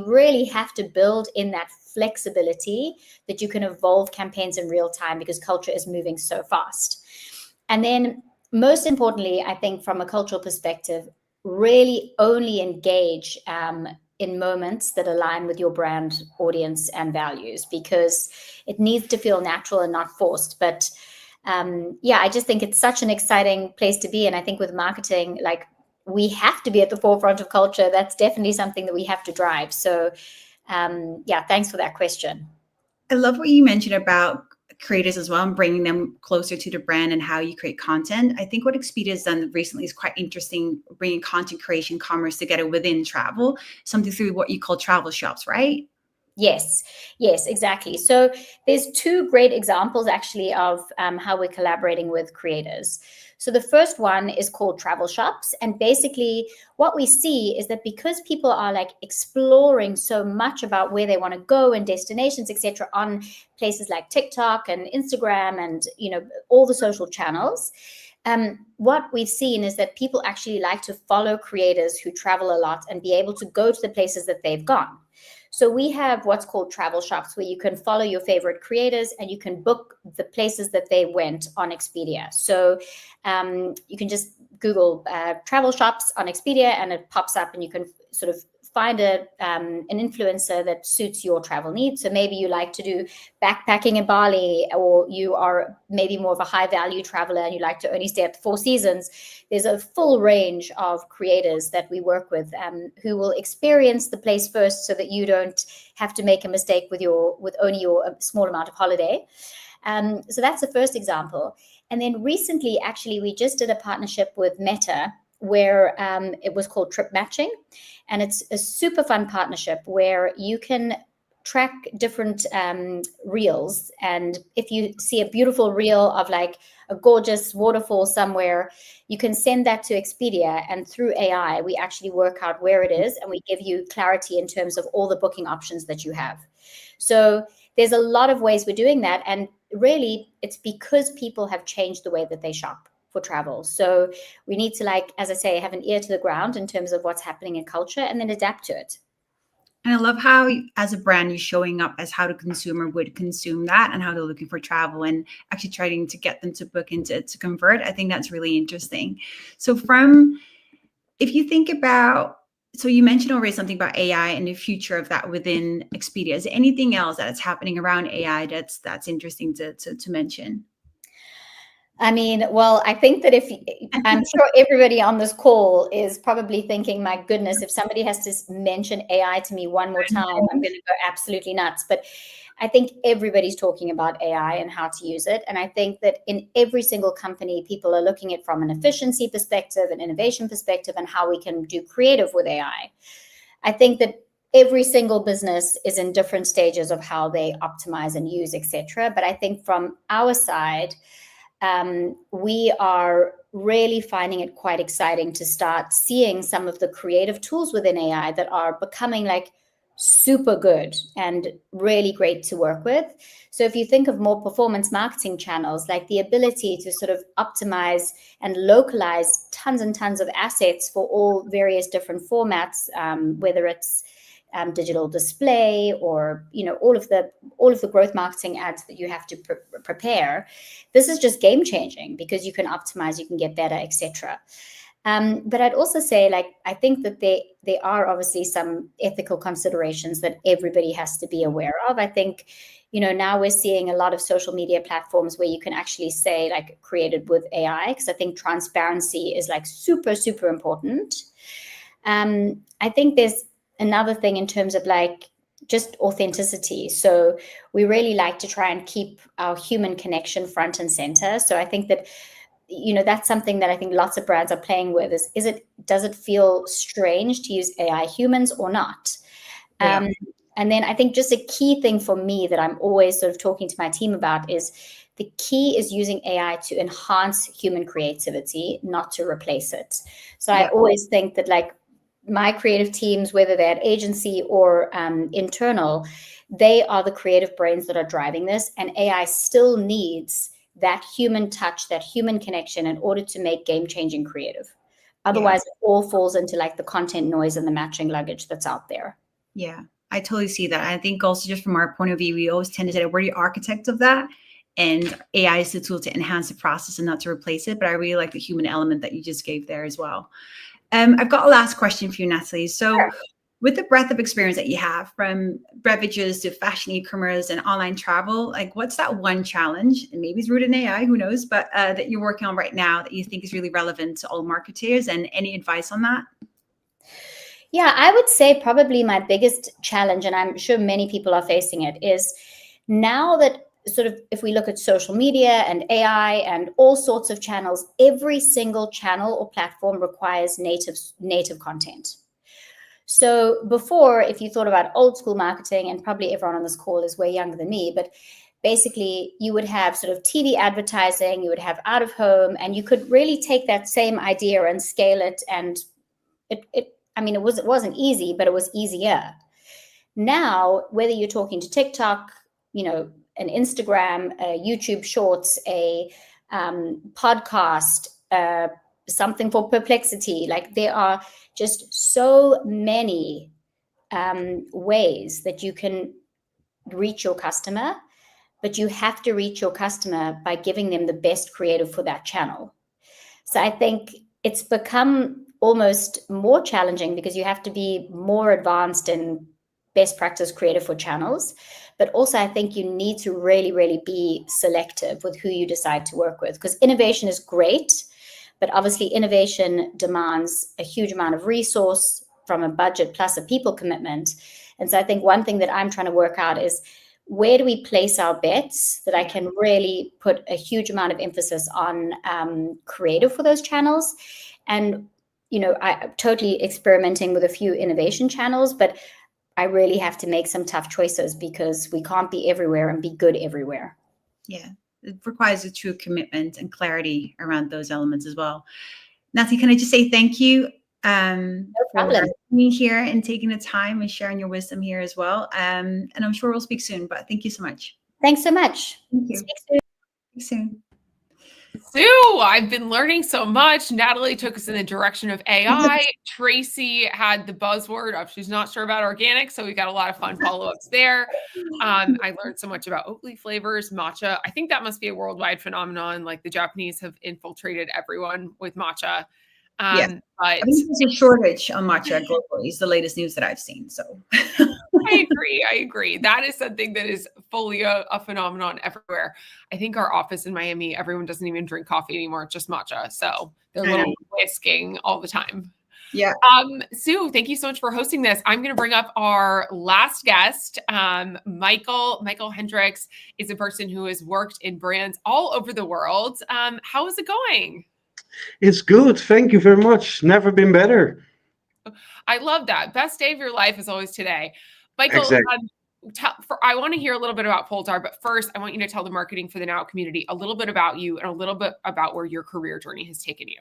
really have to build in that flexibility that you can evolve campaigns in real time because culture is moving so fast. And then most importantly, I think from a cultural perspective, really only engage in moments that align with your brand audience and values because it needs to feel natural and not forced. But yeah, I just think it's such an exciting place to be. And I think with marketing, like we have to be at the forefront of culture. That's definitely something that we have to drive. So yeah, thanks for that question. I love what you mentioned about creators as well and bringing them closer to the brand and how you create content. I think what Expedia has done recently is quite interesting, bringing content creation, commerce together within travel, something through what you call travel shops, right? Yes, exactly. So there's two great examples actually of how we're collaborating with creators. So the first one is called Travel Shops. And basically what we see is that because people are like exploring so much about where they want to go and destinations, etc., on places like TikTok and Instagram and, all the social channels, what we've seen is that people actually like to follow creators who travel a lot and be able to go to the places that they've gone. So we have what's called travel shops where you can follow your favorite creators and you can book the places that they went on Expedia. So you can just Google travel shops on Expedia and it pops up and you can sort of find an influencer that suits your travel needs. So maybe you like to do backpacking in Bali, or you are maybe more of a high value traveler and you like to only stay at the Four Seasons. There's a full range of creators that we work with who will experience the place first so that you don't have to make a mistake with only your small amount of holiday. So that's the first example. And then recently, actually, we just did a partnership with Meta where it was called Trip Matching. And it's a super fun partnership where you can track different reels. And if you see a beautiful reel of like a gorgeous waterfall somewhere, you can send that to Expedia, and through AI, we actually work out where it is, and we give you clarity in terms of all the booking options that you have. So there's a lot of ways we're doing that. And really, it's because people have changed the way that they shop for travel. So we need to, like, as I say, have an ear to the ground in terms of what's happening in culture and then adapt to it. And I love how, as a brand, you're showing up as how the consumer would consume that and how they're looking for travel and actually trying to get them to book and to convert. I think that's really interesting. So if you think about, so you mentioned already something about AI and the future of that within Expedia. Is there anything else that's happening around AI that's interesting to mention? I mean, well, I think that I'm sure everybody on this call is probably thinking, my goodness, if somebody has to mention AI to me one more time, I'm going to go absolutely nuts. But I think everybody's talking about AI and how to use it. And I think that in every single company, people are looking at it from an efficiency perspective, an innovation perspective, and how we can do creative with AI. I think that every single business is in different stages of how they optimize and use, etc. But I think from our side, we are really finding it quite exciting to start seeing some of the creative tools within AI that are becoming like super good and really great to work with. So if you think of more performance marketing channels, like the ability to sort of optimize and localize tons and tons of assets for all various different formats, whether it's digital display or all of the growth marketing ads that you have to prepare. This is just game changing because you can optimize, you can get better, etc. But I'd also say, like, I think that there are obviously some ethical considerations that everybody has to be aware of. I think now we're seeing a lot of social media platforms where you can actually say like created with AI, because I think transparency is like super, super important. I think there's another thing in terms of like just authenticity. So we really like to try and keep our human connection front and center. So I think that, that's something that I think lots of brands are playing with does it feel strange to use AI humans or not? Yeah. And then I think just a key thing for me that I'm always sort of talking to my team about is the key is using AI to enhance human creativity, not to replace it. So I always think that like my creative teams, whether they're at agency or internal, they are the creative brains that are driving this. And AI still needs that human touch, that human connection in order to make game-changing creative. Otherwise, it all falls into like the content noise and the matching luggage that's out there. Yeah, I totally see that. I think also just from our point of view, we always tend to say that we're the architect of that. And AI is the tool to enhance the process and not to replace it. But I really like the human element that you just gave there as well. I've got a last question for you, Natalie. So with the breadth of experience that you have from beverages to fashion e-commerce and online travel, like what's that one challenge, and maybe it's rooted in AI, who knows, but that you're working on right now that you think is really relevant to all marketers, and any advice on that? Yeah, I would say probably my biggest challenge, and I'm sure many people are facing it, is now that sort of if we look at social media and AI and all sorts of channels, every single channel or platform requires native content. So before, if you thought about old school marketing, and probably everyone on this call is way younger than me, but basically you would have sort of TV advertising, you would have out of home, and you could really take that same idea and scale it. And it wasn't easy, but it was easier. Now, whether you're talking to TikTok, an Instagram, a YouTube Shorts, a podcast, something for Perplexity, like there are just so many ways that you can reach your customer, but you have to reach your customer by giving them the best creative for that channel. So I think it's become almost more challenging because you have to be more advanced in best practice creative for channels. But also I think you need to really, really be selective with who you decide to work with, because innovation is great, but obviously innovation demands a huge amount of resource from a budget plus a people commitment. And so I think one thing that I'm trying to work out is, where do we place our bets that I can really put a huge amount of emphasis on creative for those channels? And, I'm totally experimenting with a few innovation channels, but I really have to make some tough choices because we can't be everywhere and be good everywhere. Yeah, it requires a true commitment and clarity around those elements as well. Natalie, can I just say thank you No for problem. being here and taking the time and sharing your wisdom here as well. And I'm sure we'll speak soon, but thank you so much. Thanks so much. Thank you. Speak soon. Speak soon. Sue, I've been learning so much. Natalie took us in the direction of AI. Tracy had the buzzword of she's not sure about organic, so we got a lot of fun follow-ups there. I learned so much about Oatly flavors, matcha. I think that must be a worldwide phenomenon. Like the Japanese have infiltrated everyone with matcha. Yes. But I think there's a shortage on matcha globally is the latest news that I've seen. So I agree. That is something that is fully a phenomenon everywhere. I think our office in Miami, everyone doesn't even drink coffee anymore, just matcha. So they're little whisking all the time. Yeah. Sue, thank you so much for hosting this. I'm going to bring up our last guest. Michael Hendricks is a person who has worked in brands all over the world. How is it going? It's good. Thank you very much. Never been better. I love that. Best day of your life is always today. Michael, Exactly. I want to hear a little bit about Poltar, but first I want you to tell the Marketing for the Now community a little bit about you and a little bit about where your career journey has taken you.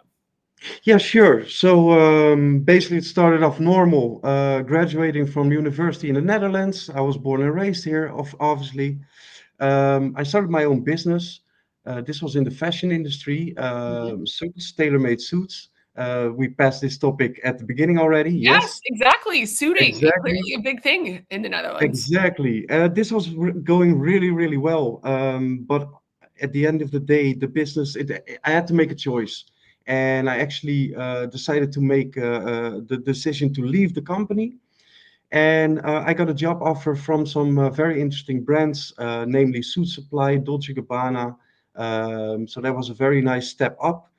Yeah, sure. So basically it started off normal, graduating from university in the Netherlands. I was born and raised here, obviously. I started my own business. This was in the fashion industry, suits, tailor-made suits. We passed this topic at the beginning already. Yes, exactly. Suiting, exactly. clearly a big thing in the Netherlands. Exactly. This was going really, really well. But at the end of the day, the business, I had to make a choice. And I actually decided to make the decision to leave the company. And I got a job offer from some very interesting brands, namely Suit Supply, Dolce Gabbana. So that was a very nice step up.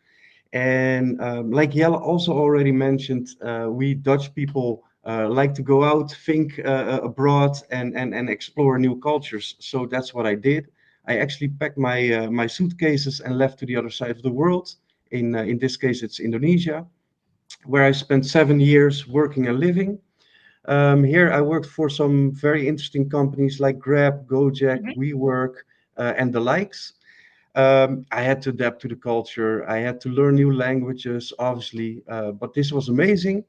And like Jelle also already mentioned, we Dutch people like to go out, think abroad, and explore new cultures. So that's what I did. I actually packed my suitcases and left to the other side of the world. In this case, it's Indonesia, where I spent 7 years working and living. Here, I worked for some very interesting companies like Grab, Gojek, WeWork, and the likes. I had to adapt to the culture. I had to learn new languages, obviously, but this was amazing.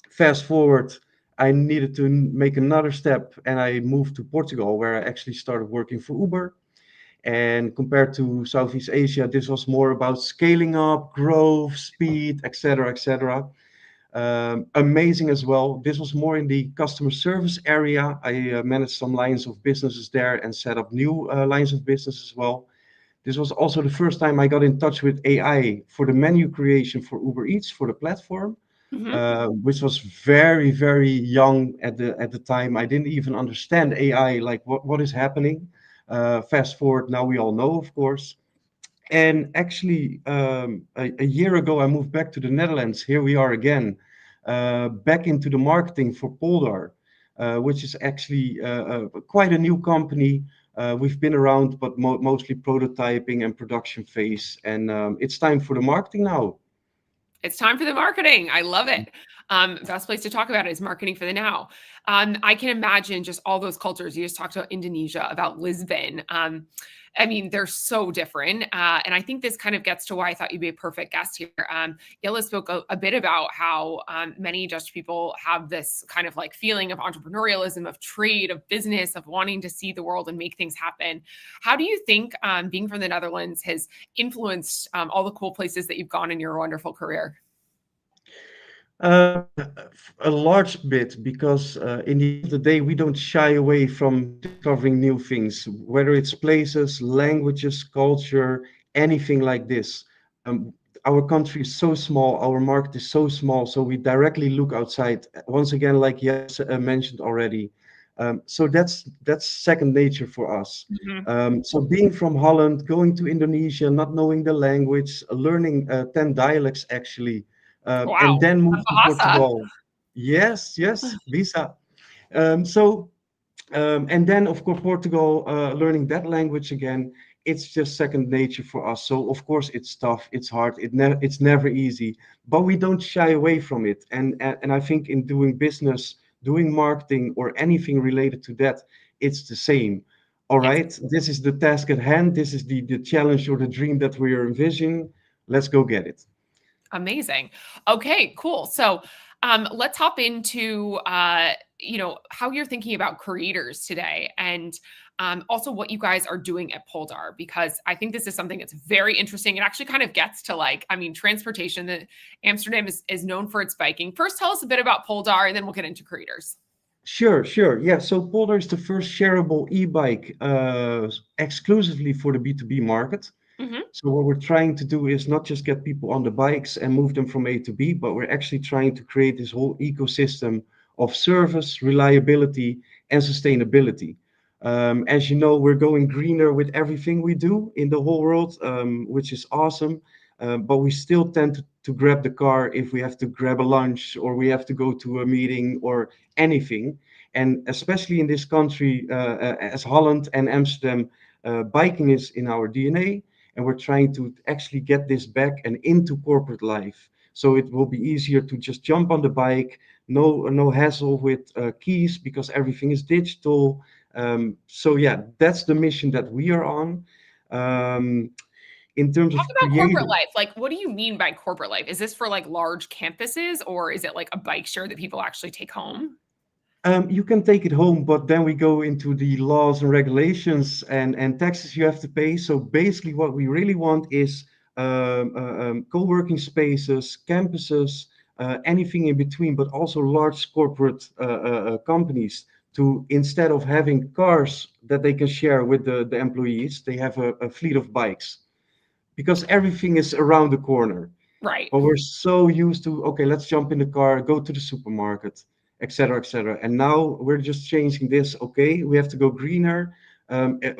Fast forward, I needed to make another step, and I moved to Portugal, where I actually started working for Uber. And compared to Southeast Asia, this was more about scaling up, growth, speed, etc., etc. Amazing as well. This was more in the customer service area. I managed some lines of businesses there and set up new lines of business as well. This was also the first time I got in touch with AI for the menu creation for Uber Eats for the platform, which was very, very young at the time. I didn't even understand AI, like what is happening. Fast forward, now we all know, of course. And actually, a year ago, I moved back to the Netherlands. Here we are again, back into the marketing for Poldar, which is actually quite a new company. We've been around, but mostly prototyping and production phase. And it's time for the marketing now. It's time for the marketing. I love it. Best place to talk about it is Marketing for the Now. I can imagine just all those cultures. You just talked about Indonesia, about Lisbon. I mean, they're so different. And I think this kind of gets to why I thought you'd be a perfect guest here. Jelle spoke a bit about how many Dutch people have this kind of like feeling of entrepreneurialism, of trade, of business, of wanting to see the world and make things happen. How do you think being from the Netherlands has influenced all the cool places that you've gone in your wonderful career? A large bit, because in the end of the day, we don't shy away from discovering new things, whether it's places, languages, culture, anything like this. Our country is so small, our market is so small, so we directly look outside. Once again, like Jens mentioned already. So that's second nature for us. So being from Holland, going to Indonesia, not knowing the language, learning 10 dialects actually. Wow. And then move to Bahasa. Portugal. Yes, visa. And then, of course, Portugal, learning that language again, it's just second nature for us. So, of course, it's tough, it's hard, it's never easy, but we don't shy away from it. And I think in doing business, doing marketing or anything related to that, it's the same. All Yes. right, this is the task at hand. This is the challenge or the dream that we are envisioning. Let's go get it. Amazing. Okay, cool. So let's hop into how you're thinking about creators today, and also what you guys are doing at Poldar, because I think this is something that's very interesting. It actually kind of gets to transportation. That Amsterdam is known for its biking. First, tell us a bit about Poldar, and then we'll get into creators. Sure, sure. Yeah, so Polder is the first shareable e-bike exclusively for the B2B market. Hmm. So what we're trying to do is not just get people on the bikes and move them from A to B, but we're actually trying to create this whole ecosystem of service, reliability, and sustainability. As you know, we're going greener with everything we do in the whole world, which is awesome. But we still tend to grab the car if we have to grab a lunch or we have to go to a meeting or anything. And especially in this country, as Holland and Amsterdam, biking is in our DNA, and we're trying to actually get this back and into corporate life. So it will be easier to just jump on the bike, no hassle with keys because everything is digital. So yeah, that's the mission that we are on. Um, in terms Talk of about corporate creative, life. Like, what do you mean by corporate life? Is this for like large campuses, or is it like a bike share that people actually take home? you can take it home, but then we go into the laws and regulations and taxes you have to pay. So basically, what we really want is co-working spaces, campuses, anything in between, but also large corporate companies to, instead of having cars that they can share with the employees, they have a fleet of bikes because everything is around the corner. Right. But we're so used to, okay, let's jump in the car, go to the supermarket, et cetera, et cetera. And now we're just changing this. Okay, we have to go greener.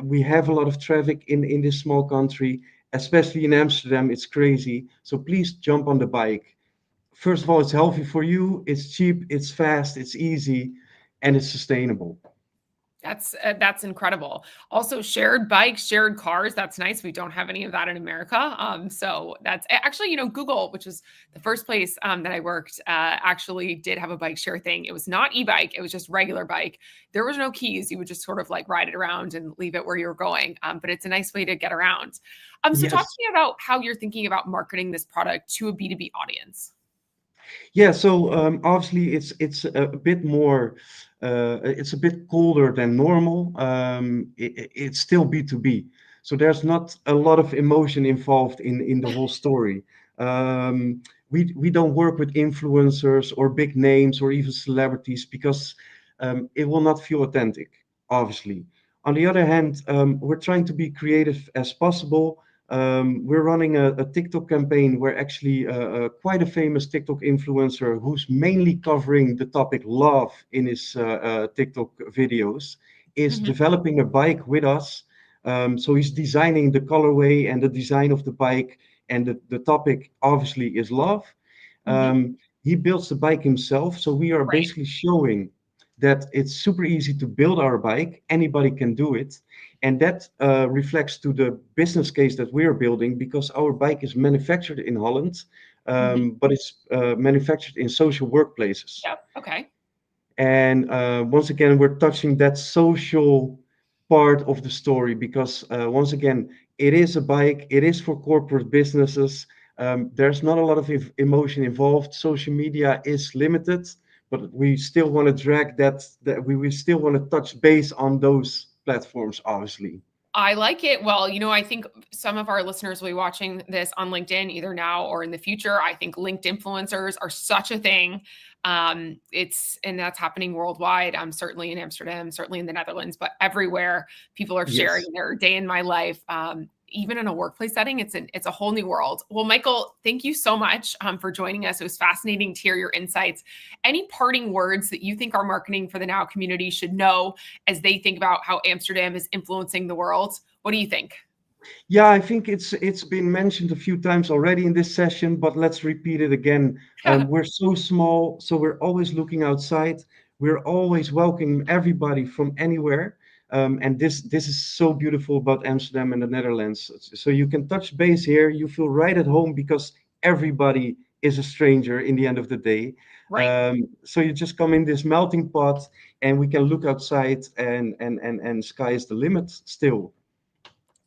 We have a lot of traffic in this small country, especially in Amsterdam. It's crazy. So please jump on the bike. First of all, it's healthy for you. It's cheap. It's fast. It's easy, and it's sustainable. That's incredible. Also, shared bikes, shared cars. That's nice. We don't have any of that in America. So that's actually, Google, which is the first place that I worked, actually did have a bike share thing. It was not e-bike; it was just regular bike. There was no keys. You would just sort of like ride it around and leave it where you were going. But it's a nice way to get around. So talk Yes. to me about how you're thinking about marketing this product to a B2B audience. Yeah, so obviously it's a bit more, it's a bit colder than normal. It's still B2B, so there's not a lot of emotion involved in the whole story. We don't work with influencers or big names or even celebrities because it will not feel authentic, obviously. On the other hand, we're trying to be creative as possible. We're running a TikTok campaign where actually quite a famous TikTok influencer who's mainly covering the topic love in his TikTok videos is Mhm. developing a bike with us. So he's designing the colorway and the design of the bike, and the topic obviously is love. Mhm. He builds the bike himself, so we are Right. basically showing that it's super easy to build our bike. Anybody can do it, and that reflects to the business case that we're building because our bike is manufactured in Holland, Mhm. but it's manufactured in social workplaces. Yep. Okay. And once again, we're touching that social part of the story because once again, it is a bike, it is for corporate businesses. There's not a lot of emotion involved. Social media is limited, but we still want to drag that we still want to touch base on those platforms, obviously. I like it. Well, I think some of our listeners will be watching this on LinkedIn either now or in the future. I think linked influencers are such a thing. And that's happening worldwide. Certainly in Amsterdam, certainly in the Netherlands, but everywhere people are sharing Yes. their day in my life. Even in a workplace setting, it's a whole new world. Well, Michael, thank you so much for joining us. It was fascinating to hear your insights. Any parting words that you think our marketing for the Now community should know as they think about how Amsterdam is influencing the world? What do you think? Yeah, I think it's been mentioned a few times already in this session, but let's repeat it again. We're so small, so we're always looking outside. We're always welcoming everybody from anywhere, and this is so beautiful about Amsterdam and the Netherlands. So you can touch base here. You feel right at home because everybody is a stranger in the end of the day. Right. So you just come in this melting pot, and we can look outside, and sky is the limit still.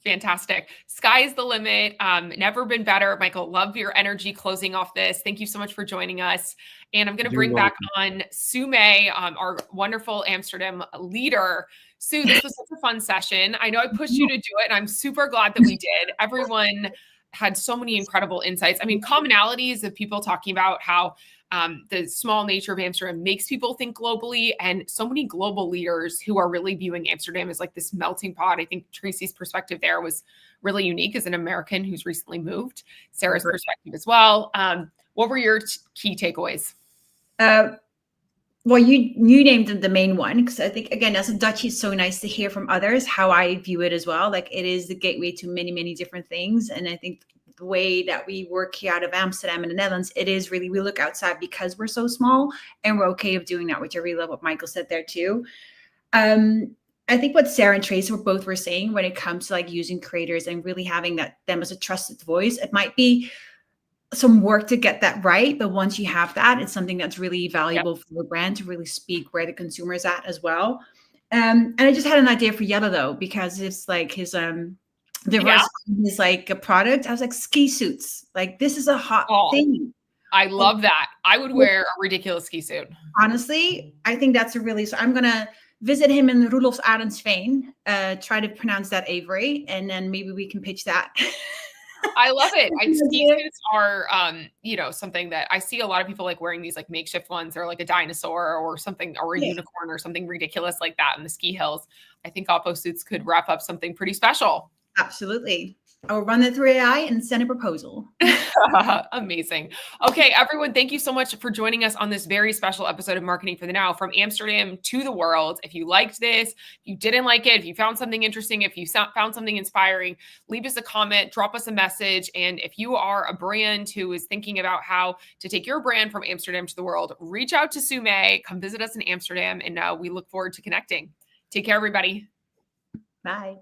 Fantastic. Sky is the limit. Never been better. Michael, love your energy closing off this. Thank you so much for joining us. And I'm going to You're bring back welcome. on Sue May, our wonderful Amsterdam leader. Sue, this was such a fun session. I know I pushed you to do it, and I'm super glad that we did. Everyone had so many incredible insights. I mean, commonalities of people talking about how the small nature of Amsterdam makes people think globally, and so many global leaders who are really viewing Amsterdam as like this melting pot. I think Tracy's perspective there was really unique as an American who's recently moved. Sarah's perspective as well. What were your key takeaways? Well, you named the main one, because I think, again, as a Dutchie, it's so nice to hear from others how I view it as well. Like, it is the gateway to many, many different things. And I think the way that we work here out of Amsterdam in the Netherlands, it is really, we look outside because we're so small, and we're okay of doing that, which I really love what Michael said there too. I think what Sarah and Tracy were saying when it comes to like using creators and really having them as a trusted voice, it might be some work to get that right, but once you have that, it's something that's really valuable for the brand to really speak where the consumer is at as well. And I just had an idea for Yellow, though, because it's like his is like a product. I was like, ski suits, like this is a hot thing. I love that. I would wear a ridiculous ski suit. Honestly, I think that's so I'm gonna visit him in Roelof's Arendsveen, try to pronounce that Avery, and then maybe we can pitch that. I love it. Ski suits are, something that I see a lot of people like wearing these like makeshift ones, or like a dinosaur or something, or a unicorn or something ridiculous like that in the ski hills. I think Oppo suits could wrap up something pretty special. Absolutely. I will run it through AI and send a proposal. Amazing. Okay, everyone, thank you so much for joining us on this very special episode of Marketing for the Now, from Amsterdam to the world. If you liked this, if you didn't like it, if you found something interesting, if you found something inspiring, leave us a comment, drop us a message. And if you are a brand who is thinking about how to take your brand from Amsterdam to the world, reach out to Sue May, come visit us in Amsterdam, and we look forward to connecting. Take care, everybody. Bye.